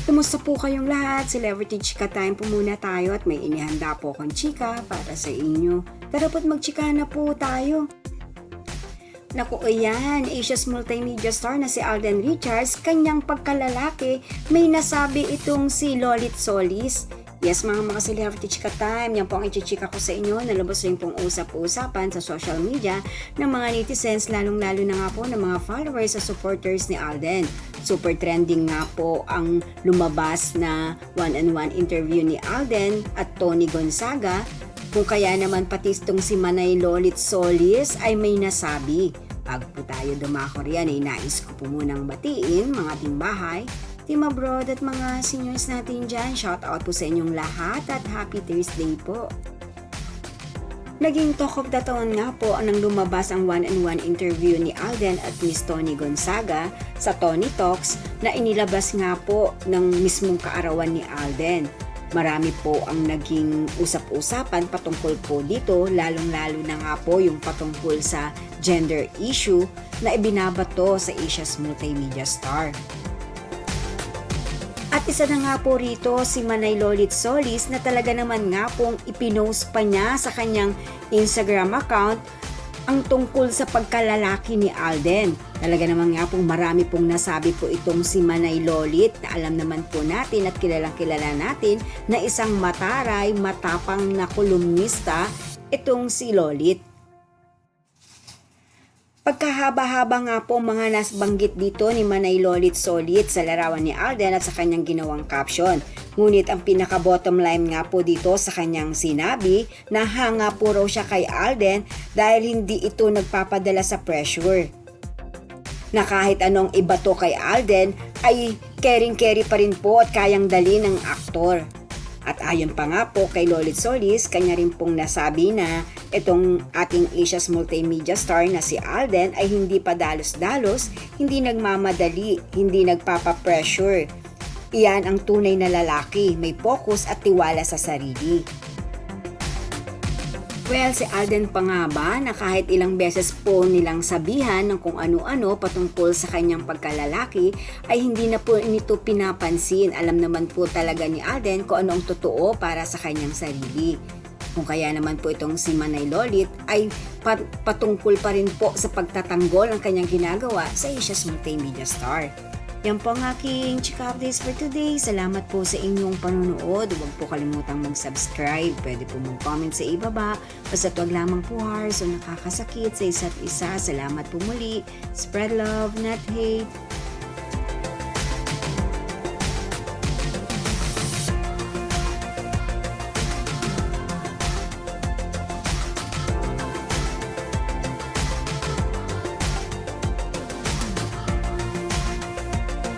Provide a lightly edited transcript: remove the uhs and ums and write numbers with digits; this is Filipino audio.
Kumusta po kayong lahat? Celebrity Chika Time po muna tayo at may inihanda po akong chika para sa inyo. Tara po't magchika na po tayo. Naku, ayan, Asia's multimedia star na si Alden Richards, kanyang pagkalalaki, may nasabi itong si Lolit Solis. Yes, mga celebrity chika time, yan po ang ichichika ko sa inyo. Nalabas rin pong usap-usapan sa social media ng mga netizens, lalong-lalo na nga po ng mga followers sa supporters ni Alden. Super trending nga po ang lumabas na one-on-one interview ni Alden at Tony Gonzaga, kung kaya naman pati itong si Manay Lolit Solis ay may nasabi. Bago po tayo dumako riyan ay nais ko po munang batiin mga timbahay, team abroad at mga seniors natin dyan. Shout out po sa inyong lahat at happy Thursday po. Naging talk of the town nga po nang lumabas ang one-on-one interview ni Alden at Miss Tony Gonzaga sa Tony Talks na inilabas nga po ng mismong kaarawan ni Alden. Marami po ang naging usap-usapan patungkol po dito, lalong-lalo na nga po yung patungkol sa gender issue na ibinabato sa Asia's multimedia star. At isa na nga po rito si Manay Lolit Solis na talaga naman nga pong ipinost pa niya sa kanyang Instagram account ang tungkol sa pagkalalaki ni Alden. Talaga naman nga pong marami pong nasabi po itong si Manay Lolit na alam naman po natin at kilalang-kilala natin na isang mataray, matapang na kolumnista itong si Lolit. Pagkahaba-haba nga po mga nasbanggit dito ni Manay Lolit Solis sa larawan ni Alden at sa kanyang ginawang caption. Ngunit ang pinaka-bottom line nga po dito sa kanyang sinabi na hanga po raw siya kay Alden dahil hindi ito nagpapadala sa pressure. Na kahit anong ibato kay Alden ay caring-carry pa rin po at kayang dali ng aktor. At ayon pa nga po kay Lolit Solis, kanya rin pong nasabi na itong ating Asia's multimedia star na si Alden ay hindi pa dalos-dalos, hindi nagmamadali, hindi nagpapapressure. Iyan ang tunay na lalaki, may focus at tiwala sa sarili. Well, si Alden pa nga ba na kahit ilang beses po nilang sabihan ng kung ano-ano patungkol sa kanyang pagkalalaki ay hindi na po nito pinapansin. Alam naman po talaga ni Alden kung ano ang totoo para sa kanyang sarili. Kung kaya naman po itong si Manay Lolit ay patungkol pa rin po sa pagtatanggol ng kanyang ginagawa sa Asia's multimedia star. Yan po ang aking chika updates for today. Salamat po sa inyong panonood. Huwag po kalimutang mag-subscribe. Pwede po mag-comment sa ibaba. Basta't huwag lamang po harsh o nakakasakit sa isa't isa. Salamat po muli. Spread love, not hate.